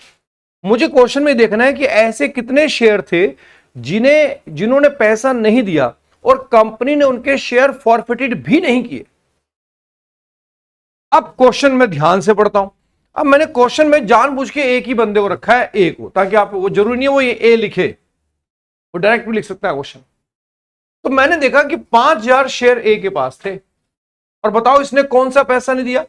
मुझे क्वेश्चन में देखना है कि ऐसे कितने शेयर थे जिन्होंने पैसा नहीं दिया और कंपनी ने उनके शेयर फॉरफिटेड भी नहीं किए। अब क्वेश्चन में ध्यान से पढ़ता हूं। अब मैंने क्वेश्चन में जानबूझ के एक ही बंदे को रखा है, ए को, ताकि आप, वो जरूरी नहीं है वो ये ए लिखे, वो डायरेक्ट भी लिख सकता है क्वेश्चन। तो मैंने देखा कि 5,000 शेयर ए के पास थे, और बताओ इसने कौन सा पैसा नहीं दिया?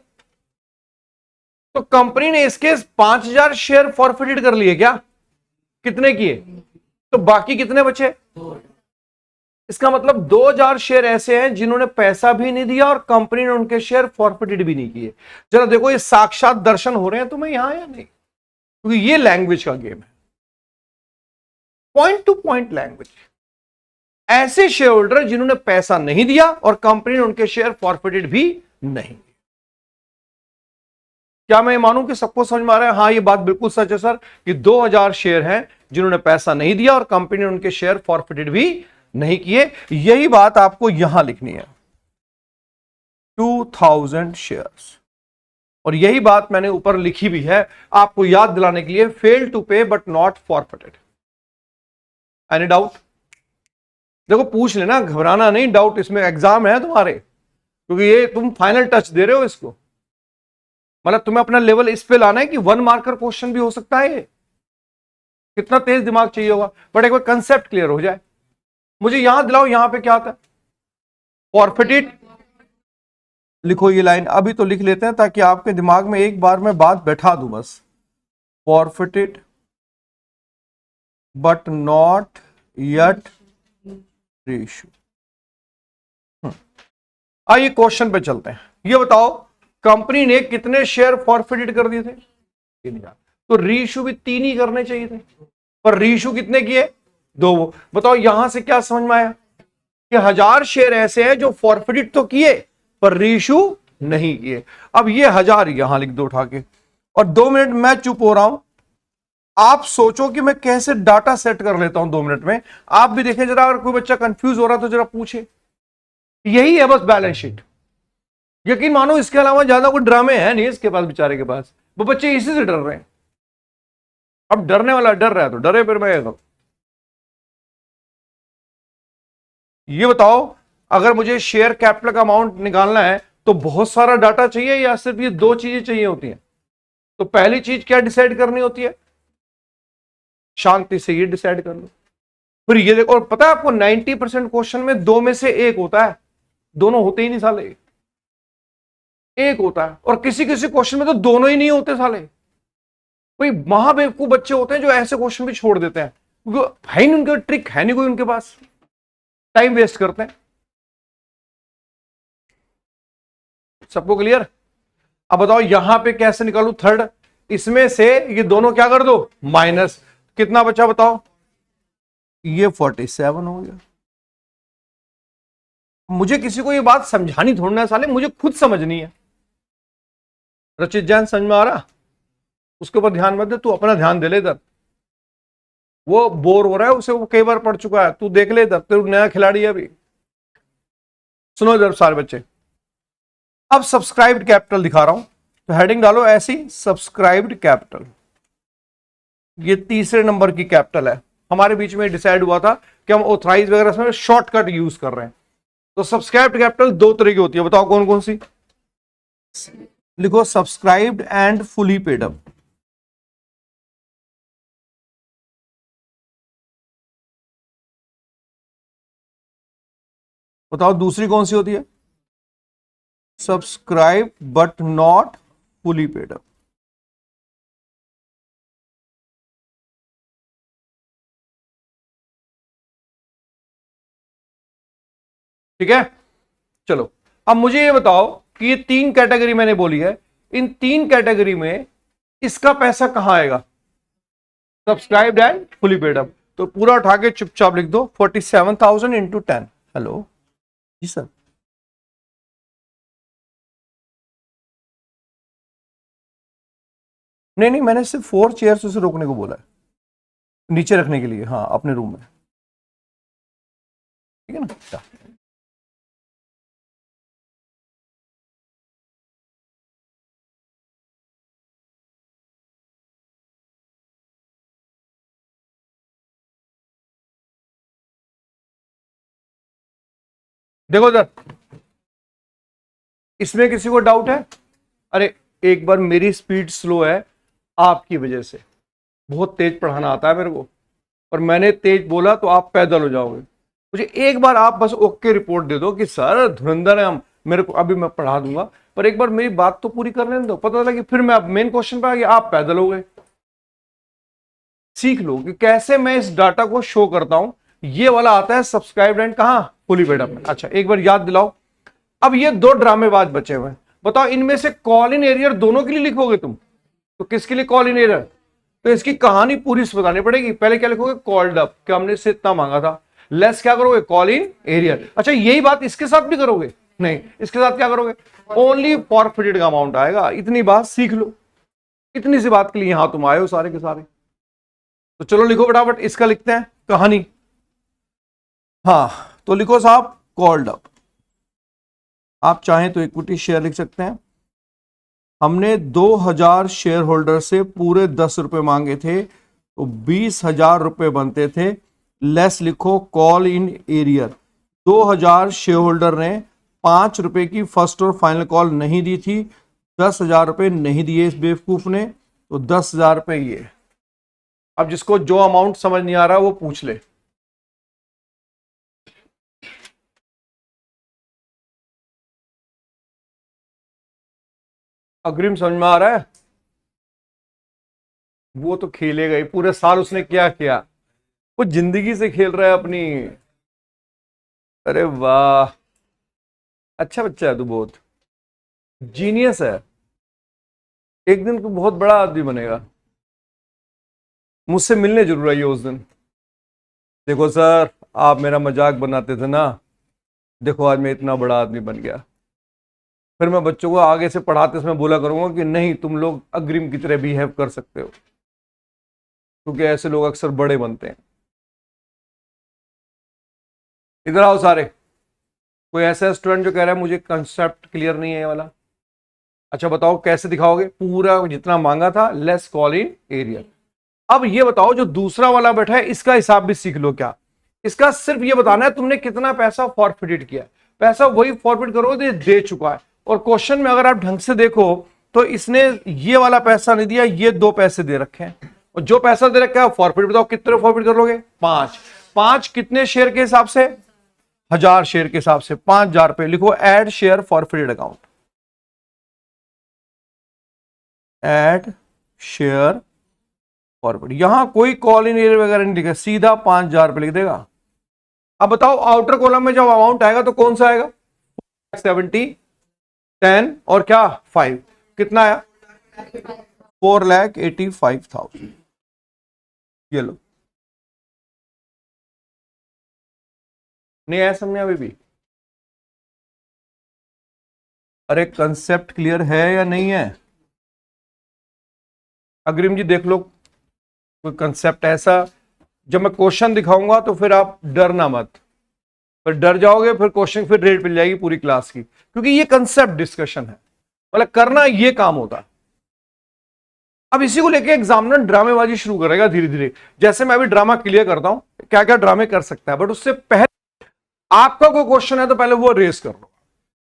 तो कंपनी ने इसके 5,000 शेयर फॉरफिटेड कर लिए क्या? कितने किए? तो बाकी कितने बचे? इसका मतलब 2,000 शेयर ऐसे हैं जिन्होंने पैसा भी नहीं दिया और कंपनी ने उनके शेयर फॉरफिटेड भी नहीं किए। जरा देखो ये साक्षात दर्शन हो रहे हैं तुम्हें यहां या नहीं? क्योंकि ये लैंग्वेज का गेम है, पॉइंट टू पॉइंट लैंग्वेज। ऐसे शेयर होल्डर जिन्होंने पैसा नहीं दिया और कंपनी ने उनके शेयर फॉरफिटेड भी नहीं। क्या मैं मानूं कि सबको समझ में आ रहा है? हाँ, ये बात बिल्कुल सच है सर, कि 2,000 शेयर हैं जिन्होंने पैसा नहीं दिया और कंपनी ने उनके शेयर फॉरफिटेड भी नहीं किए। यही बात आपको यहां लिखनी है, 2,000 शेयर्स। और यही बात मैंने ऊपर लिखी भी है आपको याद दिलाने के लिए, fail to pay but not forfeited. Any doubt? देखो पूछ लेना, घबराना नहीं। डाउट इसमें एग्जाम है तुम्हारे, क्योंकि ये तुम फाइनल टच दे रहे हो इसको। मतलब तुम्हें अपना लेवल इस पे लाना है कि 1 मार्कर क्वेश्चन भी हो सकता है ये। कितना तेज दिमाग चाहिए होगा, बट एक बार कंसेप्ट क्लियर हो जाए। मुझे यहां दिलाओ, यहां पे क्या आता है? फॉरफिटेड। लिखो ये लाइन, अभी तो लिख लेते हैं ताकि आपके दिमाग में एक बार में बात बैठा दूं बस। Forfeited but not yet ratio. आइए क्वेश्चन पे चलते हैं। ये बताओ कंपनी ने कितने शेयर फॉरफिटेड कर दिए थे? 3,000। तो रीइश्यू भी 3 ही करने चाहिए थे, पर रीइश्यू कितने किए? 2। बताओ यहां से क्या समझ में आया कि 1,000 शेयर ऐसे हैं जो फॉरफिटेड तो किए पर रीइश्यू नहीं किए। अब ये 1,000 यहां लिख दो उठा के, और 2 मिनट मैं चुप हो रहा हूं। आप सोचो कि मैं कैसे डाटा सेट कर लेता हूं 2 मिनट में। आप भी देखें जरा, अगर कोई बच्चा कंफ्यूज हो रहा तो जरा पूछे। यही है बस बैलेंस शीट। यकीन मानो इसके अलावा ज्यादा कोई ड्रामे है नहीं इसके पास, बेचारे के पास। वो बच्चे इसी से डर रहे हैं। अब डरने वाला डर रहा है तो डरे, फिर मैं तो। ये बताओ अगर मुझे शेयर कैपिटल का अमाउंट निकालना है तो बहुत सारा डाटा चाहिए या सिर्फ ये 2 चीजें चाहिए होती हैं? तो पहली चीज क्या डिसाइड करनी होती है? शांति से ये डिसाइड कर लो। फिर ये देखो, और पता है आपको 90% क्वेश्चन में 2 में से 1 होता है। दोनों होते ही नहीं साले, एक होता है। और किसी किसी क्वेश्चन में तो दोनों ही नहीं होते साले। कोई महाबेवकूफ बच्चे होते हैं जो ऐसे क्वेश्चन भी छोड़ देते हैं, क्योंकि है नहीं उनके ट्रिक, है नहीं कोई उनके पास, टाइम वेस्ट करते हैं। सबको क्लियर? अब बताओ यहां पे कैसे निकालू थर्ड? इसमें से ये दोनों क्या कर दो, माइनस। कितना बचा बताओ? ये 47 हो गया। मुझे किसी को ये बात समझानी थोड़ी ना साले, मुझे खुद समझनी है। रचित जैन समझ में आ रहा? उसके ऊपर ध्यान मत दे, तू अपना ध्यान दे ले इधर। वो बोर हो रहा है, उसे वो कई बार पढ़ चुका है, तू देख ले इधर, तेरा नया खिलाड़ी है अभी। सुनो इधर सारे बच्चे, अब सब्सक्राइब्ड कैपिटल दिखा रहा हूं। तो हेडिंग डालो ऐसी, सब्सक्राइब्ड कैपिटल। ये तीसरे नंबर की कैपिटल है। हमारे बीच में डिसाइड हुआ था कि हम ऑथराइज वगैरह में शॉर्टकट यूज कर रहे हैं। तो सब्सक्राइब्ड कैपिटल दो तरह की होती है, बताओ कौन कौन सी। लिखो subscribed and fully paid up. बताओ दूसरी कौन सी होती है। Subscribe but not fully paid up. ठीक है, चलो अब मुझे ये बताओ कि ये तीन कैटेगरी मैंने बोली है, इन तीन कैटेगरी में इसका पैसा कहां आएगा। Subscribed and fully paid up. तो पूरा उठा के चुपचाप लिख दो 47,000 इंटू 10। हेलो जी सर। नहीं नहीं, मैंने सिर्फ 4 चेयर्स उसे रोकने को बोला है, नीचे रखने के लिए, हाँ अपने रूम में। ठीक है ना। देखो सर, इसमें किसी को डाउट है। अरे एक बार, मेरी स्पीड स्लो है आपकी वजह से, बहुत तेज पढ़ाना आता है मेरे को, और मैंने तेज बोला तो आप पैदल हो जाओगे। मुझे एक बार आप बस ओके रिपोर्ट दे दो कि सर धुरंधर है हम, मेरे को अभी मैं पढ़ा दूंगा, पर एक बार मेरी बात तो पूरी करने दो। पता चला कि फिर मैं मेन क्वेश्चन पे आ गया, आप पैदल हो गए। सीख लो कि कैसे मैं इस डाटा को शो करता हूं। ये वाला आता है सब्सक्राइब एंड कहां, फुली पेड अप में। अच्छा एक बार याद दिलाओ। अब ये दो ड्रामेबाज बचे हुए हैं, बताओ इनमें से कॉल इन एरियर दोनों के लिए लिखोगे तुम, तो किसके लिए कॉल इन एरियर। तो इसकी कहानी पूरी बतानी पड़ेगी। पहले क्या लिखोगे, कॉल्ड अप कि हमने इससे इतना मांगा था, लेस क्या करोगे, कॉल इन एरियर। अच्छा यही बात इसके साथ भी करोगे, नहीं इसके साथ क्या करोगे, ओनली फॉरफिटेड का अमाउंट आएगा। इतनी बात सीख लो, इतनी सी बात के लिए यहां तुम आए हो सारे के सारे। तो चलो लिखो फटाफट, इसका लिखते हैं कहानी। हाँ तो लिखो साहब, कॉल्ड अप। आप चाहें तो इक्विटी शेयर लिख सकते हैं। हमने 2,000 शेयर होल्डर से पूरे 10 रुपए मांगे थे, तो 20,000 रुपए बनते थे। लेस लिखो call in arrear. 2,000 share holder ने 5 रुपए की फर्स्ट और फाइनल कॉल नहीं दी थी, 10,000 रुपए नहीं दिए इस बेवकूफ ने, तो 10,000 रुपए ये। अब जिसको जो अमाउंट समझ नहीं आ रहा वो पूछ ले। अग्रिम समझ में आ रहा है। वो तो खेलेगा ही पूरे साल, उसने क्या किया, वो जिंदगी से खेल रहा है अपनी। अरे वाह, अच्छा बच्चा है तू, बहुत जीनियस है। एक दिन तू बहुत बड़ा आदमी बनेगा। मुझसे मिलने जरूर आइए उस दिन। देखो सर, आप मेरा मजाक बनाते थे ना, देखो आज मैं इतना बड़ा आदमी बन गया। फिर मैं बच्चों को आगे से पढ़ाते समय बोला करूंगा कि नहीं तुम लोग अग्रिम की तरह बिहेव कर सकते हो, क्योंकि ऐसे लोग अक्सर बड़े बनते हैं। इधर आओ सारे। कोई ऐसा स्टूडेंट जो कह रहा है मुझे कंसेप्ट क्लियर नहीं है ये वाला। अच्छा बताओ कैसे दिखाओगे, पूरा जितना मांगा था लेस कॉल इन एरिया। अब ये बताओ जो दूसरा वाला बैठा है इसका हिसाब भी सीख लो। क्या इसका सिर्फ ये बताना है तुमने कितना पैसा फॉरफिटेड किया। पैसा वही फॉरफिट करोगे दे चुका है। और क्वेश्चन में अगर आप ढंग से देखो तो इसने ये वाला पैसा नहीं दिया, ये 2 पैसे दे रखे हैं, और जो पैसा दे रखा है फॉरफिट बताओ कितने फॉरफिट कर लोगे, 5। 5 कितने शेयर के हिसाब से, 1,000 शेयर के हिसाब से 5,000 रुपए। लिखो add share forfeited account, add share forward. यहां कोई कॉल इन एरियर वगैरह नहीं लिखा, सीधा 5,000 रुपए लिख देगा। अब बताओ आउटर कॉलम में जब अमाउंट आएगा तो कौन सा आएगा, 70, 10 और क्या 5, कितना आया 4,85,000। ये लो, नहीं आया समझ अभी भी। अरे कंसेप्ट क्लियर है या नहीं है। अग्रिम जी देख लो कोई कंसेप्ट ऐसा, जब मैं क्वेश्चन दिखाऊंगा तो फिर आप डरना मत, फिर डर जाओगे फिर क्वेश्चन फिर रेट मिल जाएगी पूरी क्लास की, क्योंकि ये कंसेप्ट डिस्कशन है। मतलब करना ये काम होता है। अब इसी को लेके एग्जामिनर ड्रामेबाजी शुरू करेगा धीरे धीरे। जैसे मैं अभी ड्रामा क्लियर करता हूं क्या क्या ड्रामे कर सकता है, बट उससे पहले आपका कोई क्वेश्चन है तो पहले वो रेस कर लो,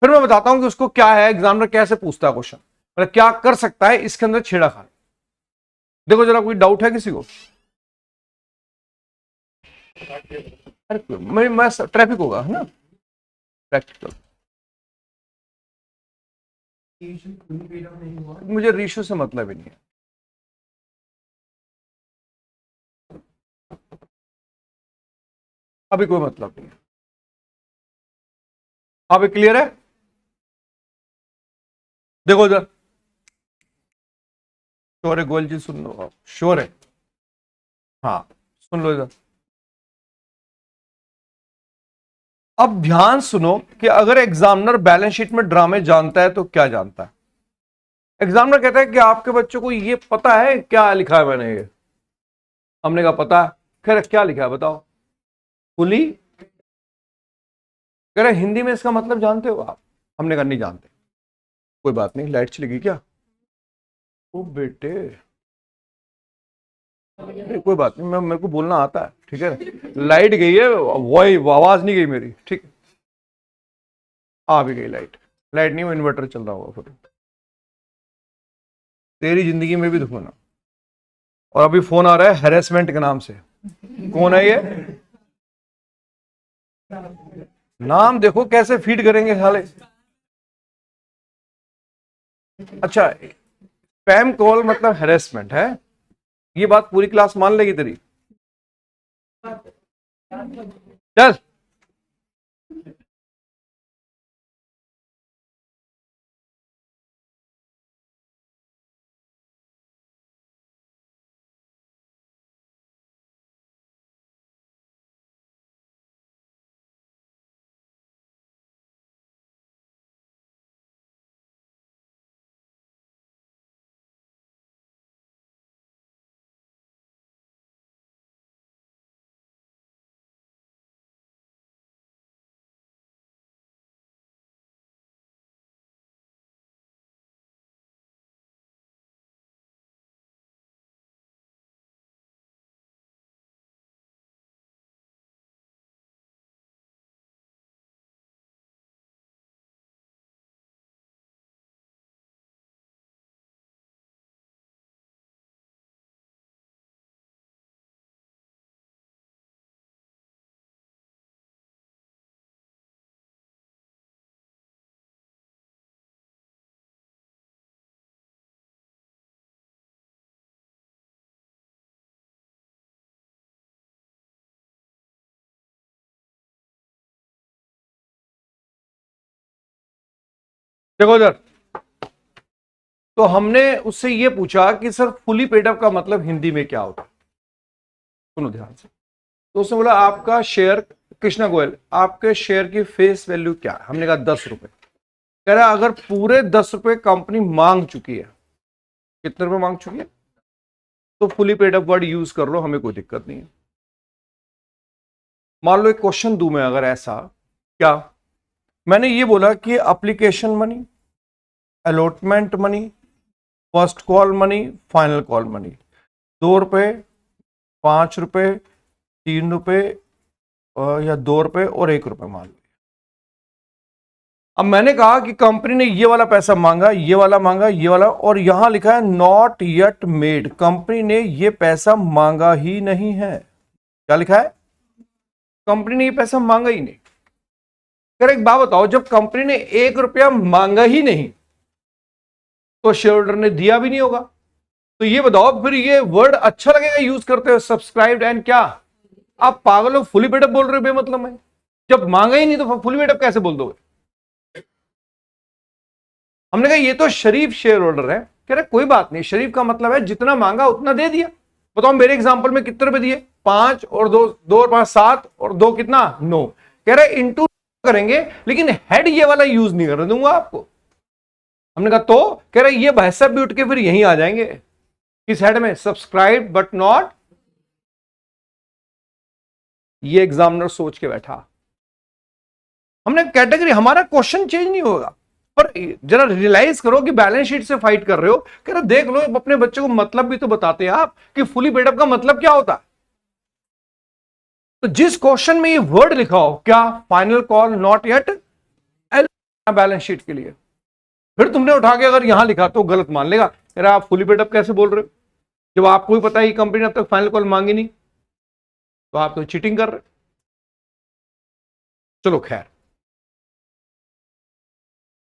फिर मैं बताता हूं कि उसको क्या है, एग्जामिनर कैसे पूछता है क्वेश्चन, मतलब क्या कर सकता है इसके अंदर छेड़ाखानी। देखो जरा कोई डाउट है किसी को? अरे मैं ट्रैफिक होगा है ना, प्रैक्टिकल। मुझे रीशू से मतलब ही नहीं है। अभी कोई मतलब नहीं है। अभी क्लियर है? देखो इधर, श्योर है गोयल जी? सुन लो आप, श्योर है? हाँ सुन लो इधर। अब ध्यान सुनो कि अगर एग्जामिनर बैलेंस शीट में ड्रामे जानता है तो क्या जानता है? एग्जामिनर कहता है कि आपके बच्चों को ये पता है क्या लिखा है मैंने ये। हमने कहा पता है। खैर क्या लिखा है बताओ? फुली। कह रहे हिंदी में इसका मतलब जानते हो आप? हमने कहा नहीं जानते। कोई बात नहीं, लाइट चलेगी क्या? ओ बेटे, कोई बात नहीं, मैं मेरे को बोलना आता है, ठीक है। लाइट गई है, वही आवाज नहीं गई मेरी, ठीक। आ भी गई लाइट। लाइट नहीं, वो इन्वर्टर चल रहा होगा फिर। तेरी जिंदगी में भी दुख होना। और अभी फोन आ रहा है हैरेसमेंट के नाम से। कौन है ये? नाम देखो कैसे फीड करेंगे साले। अच्छा, स्पैम कॉल मतलब हैरेसमेंट है, ये बात पूरी क्लास मान लेगी तेरी? चल। देखो इधर, तो हमने उससे ये पूछा कि सर फुली पेड अप का मतलब हिंदी में क्या होता है? सुनो ध्यान से। तो उसने बोला आपका शेयर, कृष्णा गोयल, आपके शेयर की फेस वैल्यू क्या है? हमने कहा 10 रुपए। कह रहा अगर पूरे 10 रुपए कंपनी मांग चुकी है, कितने रुपए मांग चुकी है, तो fully paid up word use कर लो, हमें कोई दिक्कत नहीं है। मान लो एक क्वेश्चन दूं मैं अगर ऐसा, क्या मैंने ये बोला कि application money, allotment money, first call money, final call money, 2 रुपए, 5 रुपए, 3 रुपए, या 2 रुपए और 1 रुपए मान लो। अब मैंने कहा कि कंपनी ने ये वाला पैसा मांगा, ये वाला मांगा, ये वाला, और यहां लिखा है नॉट येट मेड, कंपनी ने ये पैसा मांगा ही नहीं है। क्या लिखा है? कंपनी ने ये पैसा मांगा ही नहीं। फिर एक बात बताओ, जब कंपनी ने 1 रुपया मांगा ही नहीं तो शेयर होल्डर ने दिया भी नहीं होगा, तो ये बताओ फिर ये वर्ड अच्छा लगेगा यूज करते हो सब्सक्राइब्ड एंड क्या? आप पागल हो, फुली पेड अप बोल रहे हो बेमतलब में। जब मांगा ही नहीं तो फुली पेड अप कैसे बोल दोगे? हमने कहा ये तो शरीफ शेयर होल्डर है। कह रहे कोई बात नहीं, शरीफ का मतलब है जितना मांगा उतना दे दिया। बताओ मेरे एग्जांपल में कितने रुपए दिए? 5 और 2, 2 और 5 7 और 2 कितना? 9। कह रहे इंटू करेंगे, लेकिन हेड ये वाला यूज नहीं करने दूंगा आपको। हमने कहा तो? कह रहे ये भाई साहब भी उठ के फिर यहीं आ जाएंगे, किस हेड में? Subscribe but not. ये एग्जामिनर सोच के बैठा। हमने कैटेगरी, हमारा क्वेश्चन चेंज नहीं होगा, पर जरा रियलाइज करो कि बैलेंस शीट से फाइट कर रहे हो, कह रहे देख लो अपने बच्चे को मतलब भी तो बताते हैं आप कि फुली पेड अप का मतलब क्या होता है। तो जिस क्वेश्चन में ये वर्ड लिखा हो, क्या final call not yet, balance sheet के लिए, फिर तुमने उठा के अगर यहां लिखा तो गलत मान लेगा, कह रहा आप फुली पेड अप कैसे बोल रहे हो जब आपको भी पता है कि कंपनी ने अब तक फाइनल कॉल मांगी नहीं, तो आप तो चीटिंग कर रहे। चलो खैर,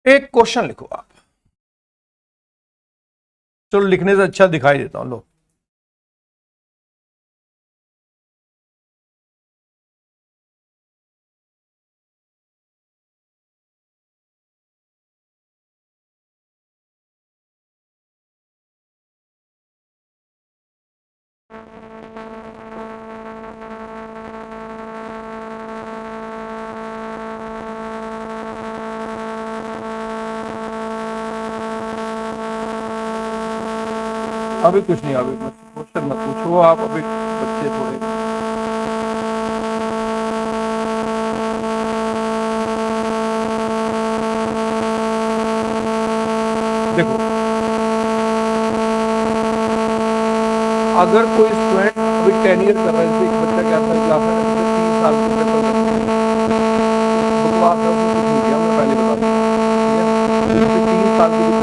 एक क्वेश्चन लिखो आप, चलो लिखने से अच्छा दिखाई देता हूं, लो। अभी कुछ नहीं, अभी मत क्वेश्चन मत पूछो आप, अभी बच्चे थोड़े, देखो अगर कोई स्टूडेंट अभी 10 ईयर कर रहा है, जैसे एक बच्चा क्या था कि आपने 3 साल के पेपर करते हैं, बकवास है, उसमें कुछ नहीं किया, मैं पहले बता दूंगा, ठीक है, 3 साल की